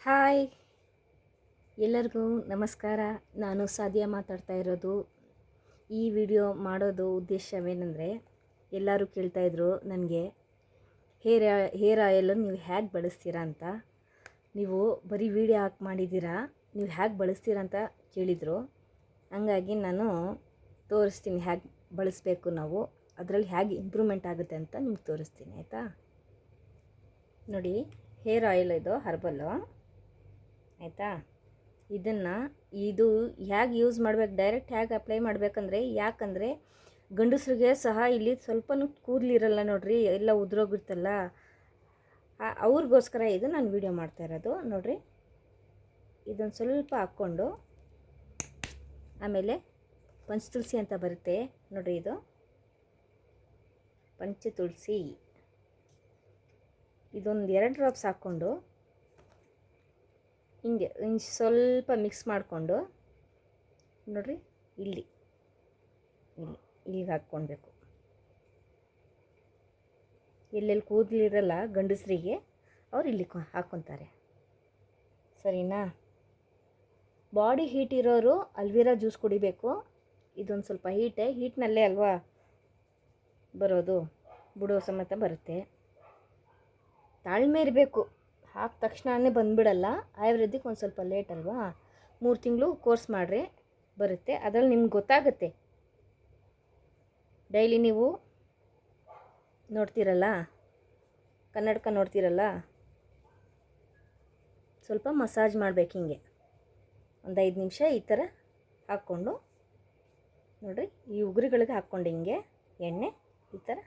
Hi, ಎಲ್ಲರಿಗೂ ನಮಸ್ಕಾರ. ನಾನು ಸಾದಿಯಾ ಮಾತಾಡ್ತಾ ಇರೋದು. ಈ ವಿಡಿಯೋ ಮಾಡೋದು ಉದ್ದೇಶವೇನೆಂದರೆ, ಎಲ್ಲರೂ ಕೇಳ್ತಾಯಿದ್ರು ನನಗೆ ಹೇರ್ ಆಯಿಲನ್ನು ನೀವು ಹೇಗೆ ಬಳಸ್ತೀರಾ ಅಂತ. ನೀವು ಬರೀ ವಿಡಿಯೋ ಹಾಕಿ ಮಾಡಿದ್ದೀರಾ, ನೀವು ಹೇಗೆ ಬಳಸ್ತೀರಾ ಅಂತ ಕೇಳಿದರು. ಹಂಗಾಗಿ ನಾನು ತೋರಿಸ್ತೀನಿ ಹೇಗೆ ಬಳಸಬೇಕು, ನಾವು ಅದರಲ್ಲಿ ಹೇಗೆ ಇಂಪ್ರೂವ್ಮೆಂಟ್ ಆಗುತ್ತೆ ಅಂತ ನಿಮ್ಗೆ ತೋರಿಸ್ತೀನಿ, ಆಯಿತಾ. ನೋಡಿ, ಹೇರ್ ಆಯಿಲ್ ಇದು ಹರ್ಬಲ್ಲು, ಆಯಿತಾ. ಇದು ಹೇಗೆ ಯೂಸ್ ಮಾಡಬೇಕು, ಡೈರೆಕ್ಟ್ ಹೇಗೆ ಅಪ್ಲೈ ಮಾಡಬೇಕಂದ್ರೆ, ಯಾಕಂದರೆ ಗಂಡಸರಿಗೆ ಸಹ ಇಲ್ಲಿ ಸ್ವಲ್ಪನೂ ಕೂದಲಿರಲ್ಲ ನೋಡ್ರಿ, ಎಲ್ಲ ಉದುರೋಗಿರ್ತಲ್ಲ, ಅವ್ರಿಗೋಸ್ಕರ ಇದು ನಾನು ವಿಡಿಯೋ ಮಾಡ್ತಾ ಇರೋದು. ನೋಡಿರಿ, ಇದೊಂದು ಸ್ವಲ್ಪ ಹಾಕ್ಕೊಂಡು ಆಮೇಲೆ ಪಂಚ ತುಳಸಿ ಅಂತ ಬರುತ್ತೆ ನೋಡಿರಿ, ಇದು ಪಂಚ ತುಳಸಿ, ಇದೊಂದು 2 ಡ್ರಾಪ್ಸ್ ಹಾಕ್ಕೊಂಡು ಹಿಂಗೆ ಸ್ವಲ್ಪ ಮಿಕ್ಸ್ ಮಾಡಿಕೊಂಡು ನೋಡಿರಿ, ಇಲ್ಲಿಗೆ ಹಾಕ್ಕೊಳ್ಬೇಕು. ಎಲ್ಲೆಲ್ಲಿ ಕೂದಲಿರಲ್ಲ ಗಂಡಸರಿಗೆ ಅವ್ರು ಇಲ್ಲಿ ಹಾಕ್ಕೊತಾರೆ, ಸರಿನಾ. ಬಾಡಿ ಹೀಟ್ ಇರೋರು ಅಲ್ವಿರಾ ಜ್ಯೂಸ್ ಕುಡಿಬೇಕು. ಇದೊಂದು ಸ್ವಲ್ಪ ಹೀಟ್ನಲ್ಲೇ ಅಲ್ವಾ ಬರೋದು, ಬಿಡೋ ಸಮೇತ ಬರುತ್ತೆ. ತಾಳ್ಮೆ ಇರಬೇಕು, ಹಾಕಿದ ತಕ್ಷಣವೇ ಬಂದುಬಿಡಲ್ಲ. ಆಯುರ್ವೇದಿಕ್ ಒಂದು ಸ್ವಲ್ಪ ಲೇಟ್ ಅಲ್ವಾ, 3 ತಿಂಗಳು ಕೋರ್ಸ್ ಮಾಡಿರಿ ಬರುತ್ತೆ. ಅದರಲ್ಲಿ ನಿಮ್ಗೆ ಗೊತ್ತಾಗುತ್ತೆ. ಡೈಲಿ ನೀವು ನೋಡ್ತೀರಲ್ಲ, ಕನ್ನಡಕ ನೋಡ್ತೀರಲ್ಲ, ಸ್ವಲ್ಪ ಮಸಾಜ್ ಮಾಡಬೇಕು. ಹಿಂಗೆ ಒಂದು 5 ನಿಮಿಷ ಈ ಥರ ಹಾಕ್ಕೊಂಡು ನೋಡಿರಿ, ಈ ಉಗುರುಗಳಿಗೆ ಹಾಕ್ಕೊಂಡು ಹಿಂಗೆ ಎಣ್ಣೆ ಈ ಥರ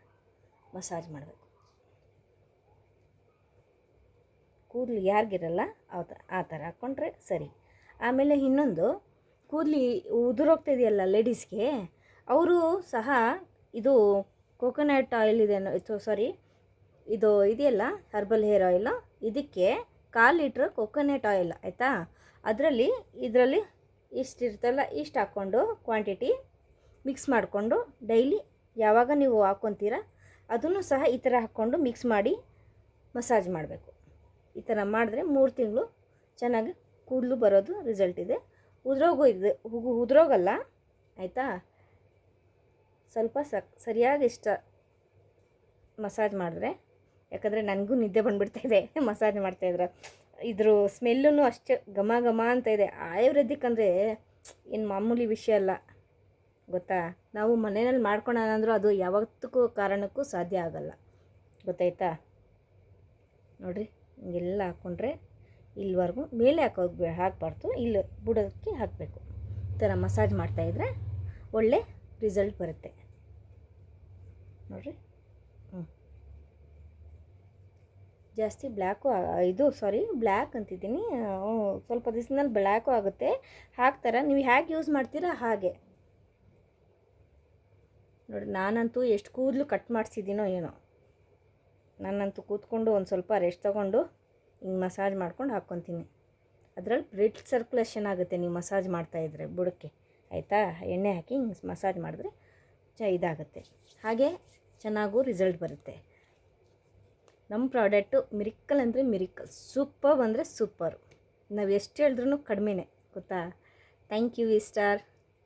ಮಸಾಜ್ ಮಾಡಬೇಕು. ಕೂದಲು ಯಾರಿಗಿರಲ್ಲ ಆ ಥರ ಹಾಕ್ಕೊಂಡ್ರೆ ಸರಿ. ಆಮೇಲೆ ಇನ್ನೊಂದು, ಕೂದಲು ಉದುರೋಗ್ತಿದೆಯಲ್ಲ ಲೇಡೀಸ್ಗೆ, ಅವರು ಸಹ ಇದು ಕೋಕೋನಟ್ ಆಯಿಲ್ ಇದೆ, ಇದು ಇದೆಯಲ್ಲ ಹರ್ಬಲ್ ಹೇರ್ ಆಯಿಲು, ಇದಕ್ಕೆ 1/4 ಲೀಟ್ರ್ ಕೋಕೋನಟ್ ಆಯಿಲ್, ಆಯಿತಾ. ಇದರಲ್ಲಿ ಇಷ್ಟು ಇರ್ತಲ್ಲ, ಇಷ್ಟು ಹಾಕ್ಕೊಂಡು ಕ್ವಾಂಟಿಟಿ ಮಿಕ್ಸ್ ಮಾಡಿಕೊಂಡು ಡೈಲಿ ಯಾವಾಗ ನೀವು ಹಾಕ್ಕೊತೀರ ಅದನ್ನು ಸಹ ಈ ಥರ ಹಾಕ್ಕೊಂಡು ಮಿಕ್ಸ್ ಮಾಡಿ ಮಸಾಜ್ ಮಾಡಬೇಕು. ಈ ಥರ ಮಾಡಿದ್ರೆ 3 ತಿಂಗಳು ಚೆನ್ನಾಗಿ ಕೂದಲು ಬರೋದು ರಿಸಲ್ಟ್ ಇದೆ. ಉದುರೋಗಲ್ಲ, ಆಯಿತಾ. ಸ್ವಲ್ಪ ಸರಿಯಾಗಿ ಮಸಾಜ್ ಮಾಡಿದ್ರೆ, ಯಾಕಂದರೆ ನನಗೂ ನಿದ್ದೆ ಬಂದುಬಿಡ್ತಾಯಿದೆ ಮಸಾಜ್ ಮಾಡ್ತಾಯಿದ್ರೆ. ಇದ್ರ ಸ್ಮೆಲ್ಲೂ ಅಷ್ಟೇ ಘಮ ಘಮ ಅಂತ ಇದೆ. ಆಯುರ್ವೇದಿಕ್ ಅಂದರೆ ಏನು ಮಾಮೂಲಿ ವಿಷಯ ಅಲ್ಲ, ಗೊತ್ತಾ. ನಾವು ಮನೆಯಲ್ಲಿ ಮಾಡ್ಕೊಳ್ಳೋಣ ಅಂದರೂ ಅದು ಯಾವತ್ತಕ್ಕೂ ಕಾರಣಕ್ಕೂ ಸಾಧ್ಯ ಆಗಲ್ಲ, ಗೊತ್ತಾಯ್ತಾ. ನೋಡಿರಿ, ಹಿಂಗೆಲ್ಲ ಹಾಕ್ಕೊಂಡ್ರೆ ಇಲ್ಲಿವರೆಗೂ ಮೇಲೆ ಹಾಕಬಾರ್ದು, ಇಲ್ಲಿ ಬುಡಕ್ಕೆ ಹಾಕಬೇಕು. ಈ ಥರ ಮಸಾಜ್ ಮಾಡ್ತಾಯಿದ್ರೆ ಒಳ್ಳೆ ರಿಸಲ್ಟ್ ಬರುತ್ತೆ ನೋಡಿರಿ. ಜಾಸ್ತಿ ಬ್ಲ್ಯಾಕ್ ಅಂತಿದ್ದೀನಿ, ಸ್ವಲ್ಪ ದಿವಸದಲ್ಲಿ ಬ್ಲ್ಯಾಕು ಆಗುತ್ತೆ. ಹಾಕ್ತಾರೆ, ನೀವು ಹೇಗೆ ಯೂಸ್ ಮಾಡ್ತೀರಾ ಹಾಗೆ ನೋಡಿ. ನಾನಂತೂ ಎಷ್ಟು ಕೂದಲು ಕಟ್ ಮಾಡಿಸಿದ್ದೀನೋ ಏನೋ, ನಾನಂತೂ ಕೂತ್ಕೊಂಡು ಒಂದು ಸ್ವಲ್ಪ ರೆಸ್ಟ್ ತೊಗೊಂಡು ಹಿಂಗೆ ಮಸಾಜ್ ಮಾಡ್ಕೊಂಡು ಹಾಕ್ಕೊತೀನಿ. ಅದರಲ್ಲಿ ಬ್ಲಡ್ ಸರ್ಕ್ಯುಲೇಷನ್ ಆಗುತ್ತೆ ನೀವು ಮಸಾಜ್ ಮಾಡ್ತಾಯಿದ್ರೆ ಬುಡಕ್ಕೆ, ಆಯಿತಾ. ಎಣ್ಣೆ ಹಾಕಿ ಹಿಂಗೆ ಮಸಾಜ್ ಮಾಡಿದ್ರೆ ಇದಾಗುತ್ತೆ, ಹಾಗೆ ಚೆನ್ನಾಗೂ ರಿಸಲ್ಟ್ ಬರುತ್ತೆ. ನಮ್ಮ ಪ್ರಾಡಕ್ಟು ಮಿರಿಕಲ್ ಅಂದರೆ ಮಿರಿಕಲ್, ಸೂಪರ್ ಅಂದರೆ ಸೂಪರು. ನಾವು ಎಷ್ಟು ಹೇಳಿದ್ರೂ ಕಡಿಮೆನೇ, ಗೊತ್ತಾ. Thank you star.